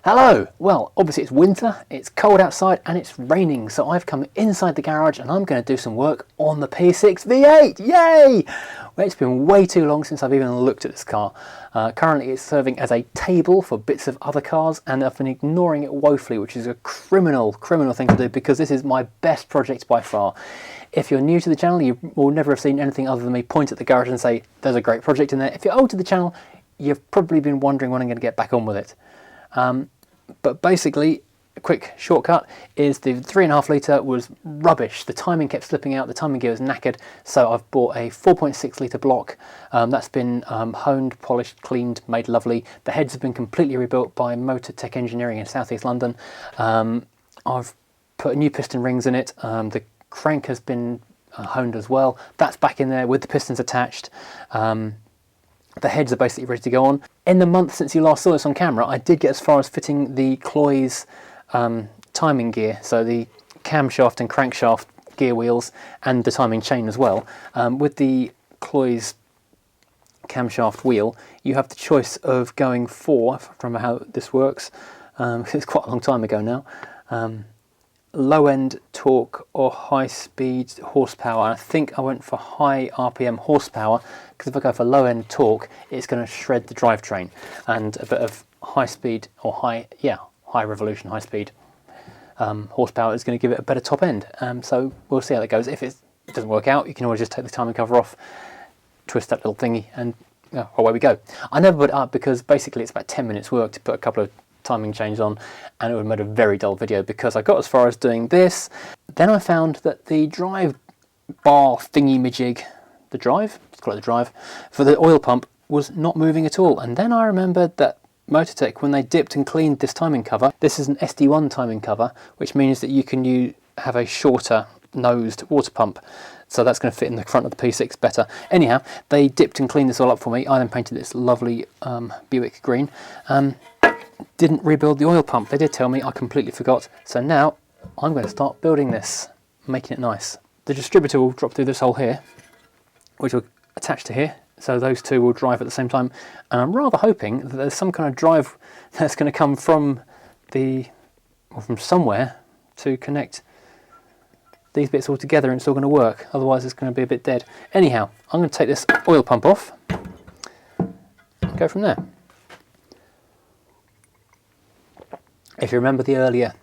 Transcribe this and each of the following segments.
Hello! Well, obviously it's winter, it's cold outside and it's raining, so I've come inside the garage and I'm going to do some work on the P6 V8! Yay! Well, it's been way too long since I've even looked at this car. Currently it's serving as a table for bits of other cars and I've been ignoring it woefully, which is a criminal thing to do because this is my best project by far. If you're new to the channel, you will never have seen anything other than me point at the garage and say, there's a great project in there. If you're old to the channel, you've probably been wondering when I'm going to get back on with it. But basically, a quick shortcut is the 3.5 litre was rubbish. The timing kept slipping out, the timing gear was knackered, so I've bought a 4.6 litre block. That's been honed, polished, cleaned, made lovely. The heads have been completely rebuilt by Motor Tech Engineering in South East London. I've put new piston rings in it. The crank has been honed as well. That's back in there with the pistons attached. The heads are basically ready to go on. In the month since you last saw this on camera, I did get as far as fitting the Cloy's timing gear, so the camshaft and crankshaft gear wheels and the timing chain as well. With the Cloy's camshaft wheel, you have the choice of going for, if I remember how this works, it's quite a long time ago now, low end torque or high speed horsepower. I think I went for high RPM horsepower because if I go for low end torque it's going to shred the drivetrain, and a bit of high speed or high revolution, high speed horsepower is going to give it a better top end. So we'll see how that goes. If it doesn't work out, you can always just take the timing cover off, twist that little thingy, and away we go. I never put it up because basically it's about 10 minutes work to put a couple of timing chains on, and it would have made a very dull video because I got as far as doing this. Then I found that the drive bar thingy-majig, let's call it the drive, for the oil pump was not moving at all. And then I remembered that Motortech, when they dipped and cleaned this timing cover, this is an SD1 timing cover, which means that you can have a shorter nosed water pump. So that's going to fit in the front of the P6 better. Anyhow, they dipped and cleaned this all up for me. I then painted this lovely Buick green. Didn't rebuild the oil pump. They did tell me, I completely forgot. So now I'm going to start building this, making it nice. The distributor will drop through this hole here, which will attach to here, so those two will drive at the same time. And I'm rather hoping that there's some kind of drive that's going to come from from somewhere to connect these bits all together, and it's all going to work. Otherwise it's going to be a bit dead. Anyhow, I'm going to take this oil pump off and go from there. If you remember the earlier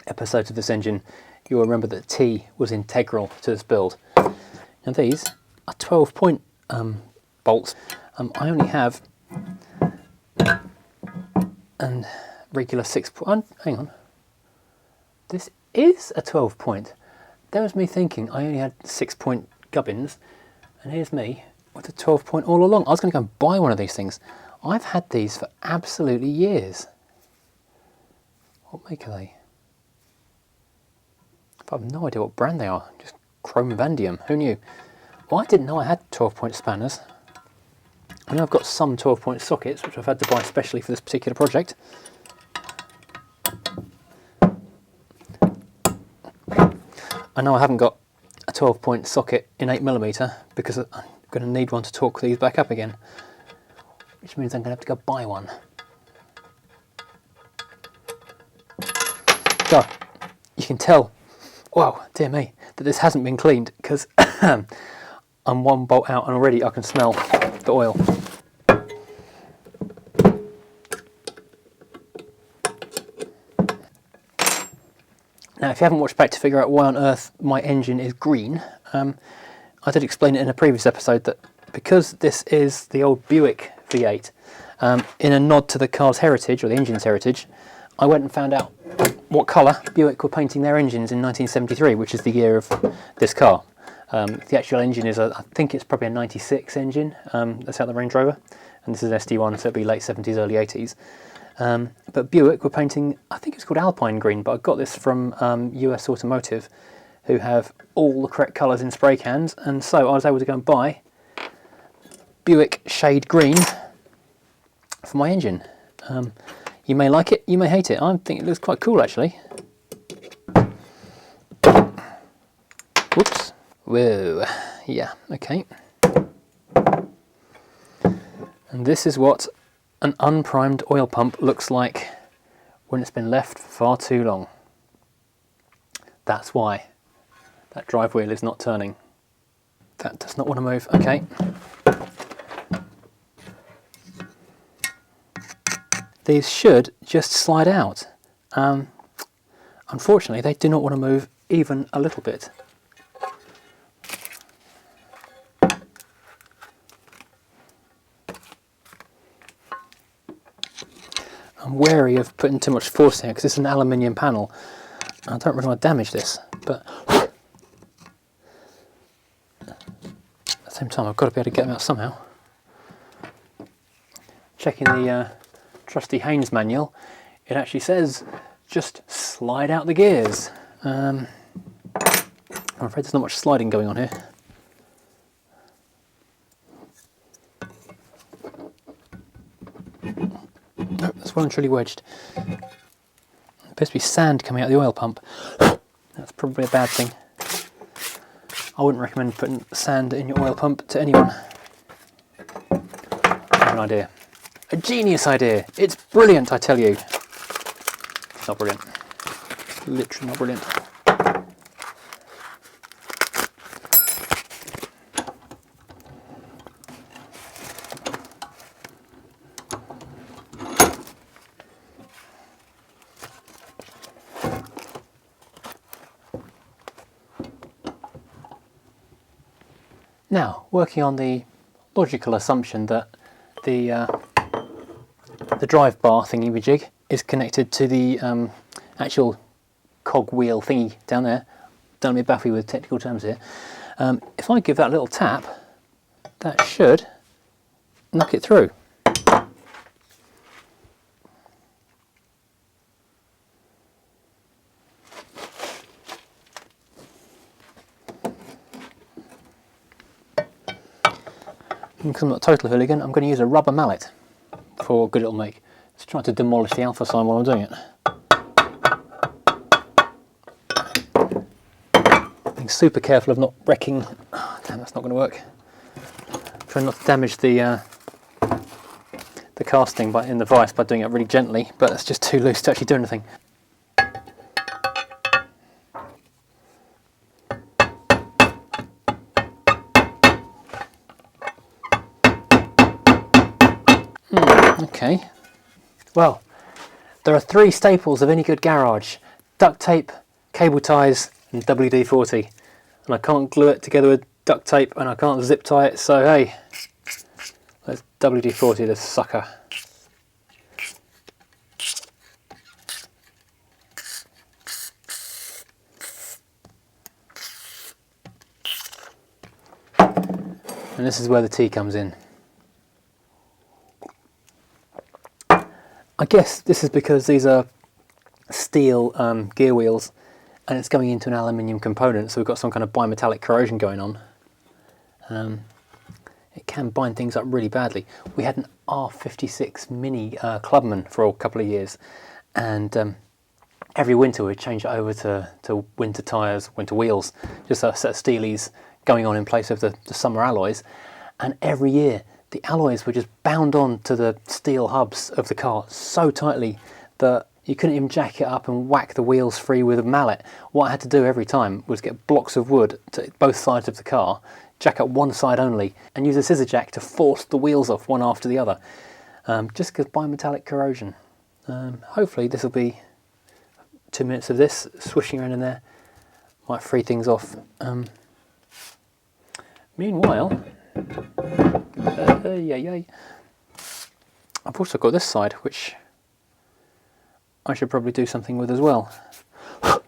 episodes of this engine, you'll remember that T was integral to this build. Now these are 12-point bolts. I only have a regular 6-point. Hang on. This is a 12-point. There was me thinking I only had 6-point gubbins, and here's me with a 12-point all along. I was going to go and buy one of these things. I've had these for absolutely years. What make are they? I have no idea what brand they are. Just chrome vanadium. Who knew? Well, I didn't know I had 12-point spanners. I know I've got some 12-point sockets, which I've had to buy especially for this particular project. I know I haven't got a 12-point socket in 8mm because I'm going to need one to torque these back up again, which means I'm going to have to go buy one. So, you can tell, wow, dear me, that this hasn't been cleaned because I'm one bolt out and already I can smell the oil. Now, if you haven't watched back to figure out why on earth my engine is green, I did explain it in a previous episode that because this is the old Buick V8, in a nod to the car's heritage, or the engine's heritage, I went and found out what colour Buick were painting their engines in 1973, which is the year of this car. The actual engine is, I think it's probably a 96 engine, that's out the Range Rover, and this is SD1, so it'll be late 70s, early 80s. But Buick were painting, I think it's called Alpine Green, but I got this from US Automotive, who have all the correct colours in spray cans, and so I was able to go and buy Buick Shade Green for my engine. You may like it, you may hate it. I think it looks quite cool actually. Whoops. Whoa. Yeah, okay. And this is what an unprimed oil pump looks like when it's been left for far too long. That's why that drive wheel is not turning. That does not want to move. Okay. These should just slide out. Unfortunately, they do not want to move even a little bit. I'm wary of putting too much force in it because it's an aluminium panel. I don't really want to damage this, but at the same time I've got to be able to get them out somehow. Checking the trusty Haynes manual, it actually says just slide out the gears. I'm afraid there's not much sliding going on here. Nope, that's well and truly wedged. There appears to be sand coming out of the oil pump. That's probably a bad thing. I wouldn't recommend putting sand in your oil pump to anyone. I have an idea. A genius idea! It's brilliant, I tell you. It's not brilliant. Literally not brilliant. Now, working on the logical assumption that the drive bar thingy-majig is connected to the actual cog wheel thingy down there. Don't be baffy with technical terms here. If I give that a little tap, that should knock it through. Because I'm not a total hooligan, I'm going to use a rubber mallet for good it'll make. Just trying to demolish the alpha sign while I'm doing it. Being super careful of not wrecking. Oh, damn, that's not going to work. Trying not to damage the casting in the vise by doing it really gently, but it's just too loose to actually do anything. Okay, well, there are 3 staples of any good garage: duct tape, cable ties and WD-40, and I can't glue it together with duct tape and I can't zip tie it, so hey, let's WD-40 this sucker. And this is where the tea comes in. I guess this is because these are steel gear wheels and it's going into an aluminium component, so we've got some kind of bimetallic corrosion going on. It can bind things up really badly. We had an R56 Mini Clubman for a couple of years, and every winter we'd change it over to winter tyres, winter wheels, just a set of steelies going on in place of the summer alloys, and every year the alloys were just bound on to the steel hubs of the car so tightly that you couldn't even jack it up and whack the wheels free with a mallet. What I had to do every time was get blocks of wood to both sides of the car, jack up one side only, and use a scissor jack to force the wheels off one after the other, just because bimetallic corrosion. Hopefully this will be 2 minutes of this, swishing around in there, might free things off. Meanwhile, I've also got this side, which I should probably do something with as well. Look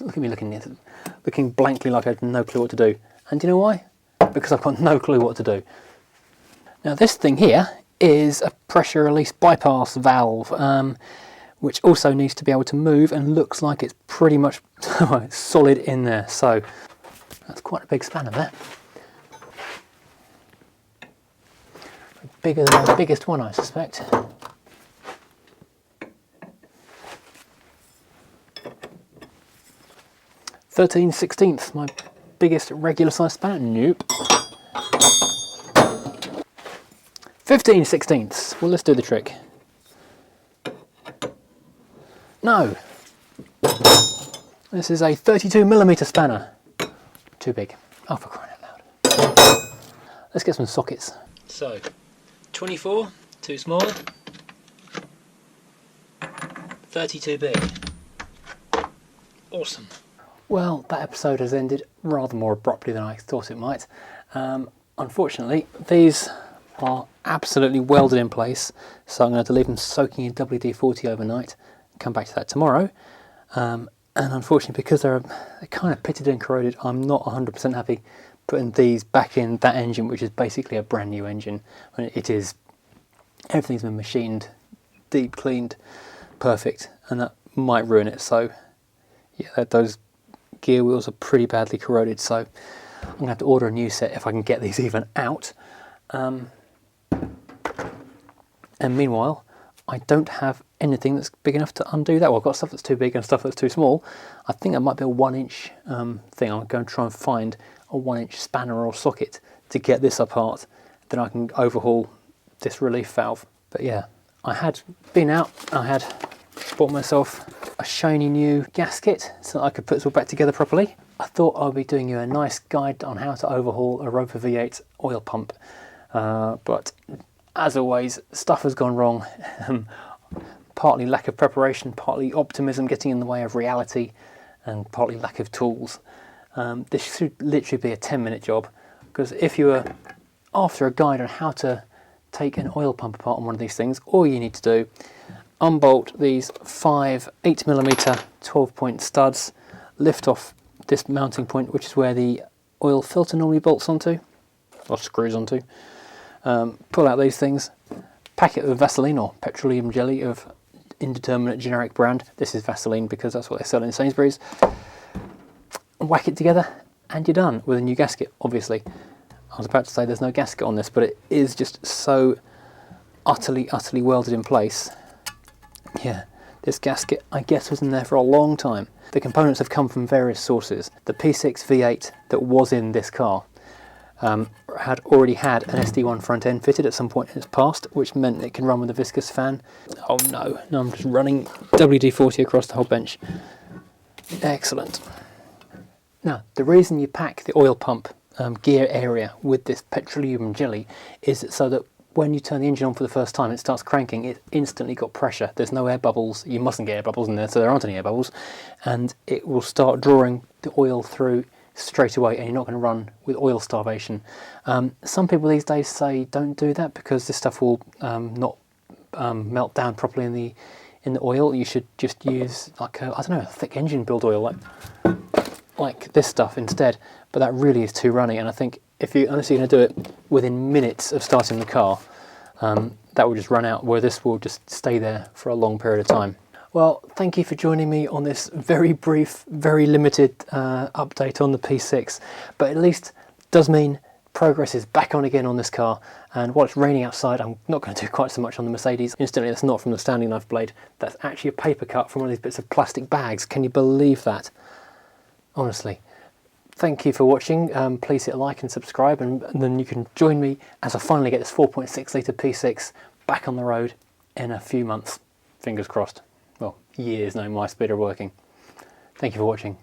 at me looking blankly like I have no clue what to do. And do you know why? Because I've got no clue what to do. Now this thing here is a pressure release bypass valve, which also needs to be able to move, and looks like it's pretty much solid in there. So that's quite a big spanner there. Bigger than the biggest one, I suspect. (13/16), my biggest regular size spanner. Nope. 15/16. Well, let's do the trick. No. This is a 32mm spanner. Too big. Oh, for crying out loud. Let's get some sockets. So, 24, too small. 32 big. Awesome. Well, that episode has ended rather more abruptly than I thought it might. Unfortunately, these are absolutely welded in place, so I'm going to have to leave them soaking in WD-40 overnight and come back to that tomorrow. And unfortunately, because they're kind of pitted and corroded, I'm not 100% happy putting these back in that engine, which is basically a brand new engine. I mean, it is, everything's been machined, deep cleaned, perfect, and that might ruin it. So yeah, those gear wheels are pretty badly corroded, so I'm gonna have to order a new set if I can get these even out. And meanwhile, I don't have anything that's big enough to undo that. Well, I've got stuff that's too big and stuff that's too small. I think that might be a 1-inch thing. I'm going to try and find a 1-inch spanner or socket to get this apart. Then I can overhaul this relief valve. But yeah, I had been out, I had bought myself a shiny new gasket so that I could put this all back together properly. I thought I'd be doing you a nice guide on how to overhaul a Rover V8 oil pump. But as always, stuff has gone wrong. Partly lack of preparation, partly optimism getting in the way of reality, and partly lack of tools. This should literally be a 10-minute job, because if you were after a guide on how to take an oil pump apart on one of these things, all you need to do, unbolt these 5 8mm 12-point studs, lift off this mounting point, which is where the oil filter normally bolts onto, or screws onto, pull out these things, pack it with Vaseline or petroleum jelly of indeterminate generic brand. This is Vaseline because that's what they sell in Sainsbury's. Whack it together and you're done with a new gasket, obviously. I was about to say there's no gasket on this, but it is just so utterly welded in place. Yeah, this gasket, I guess, was in there for a long time. The components have come from various sources. The P6 V8 that was in this car had already had an SD1 front end fitted at some point in its past, which meant it can run with a viscous fan. Oh no, I'm just running WD-40 across the whole bench. Excellent. Now, the reason you pack the oil pump gear area with this petroleum jelly is so that when you turn the engine on for the first time, it starts cranking, it instantly got pressure. There's no air bubbles. You mustn't get air bubbles in there, so there aren't any air bubbles. And it will start drawing the oil through straight away, and you're not going to run with oil starvation. Some people these days say don't do that because this stuff will not melt down properly in the oil. You should just use like a thick engine build oil like this stuff instead. But that really is too runny, and I think if you're honestly going to do it within minutes of starting the car, that will just run out, where this will just stay there for a long period of time. Well, thank you for joining me on this very brief, very limited update on the P6, but at least does mean progress is back on again on this car. And while it's raining outside, I'm not going to do quite so much on the Mercedes. Incidentally, that's not from the standing knife blade. That's actually a paper cut from one of these bits of plastic bags. Can you believe that? Honestly. Thank you for watching. Please hit like and subscribe, and then you can join me as I finally get this 4.6 litre P6 back on the road in a few months. Fingers crossed. Well, years knowing my speed of working. Thank you for watching.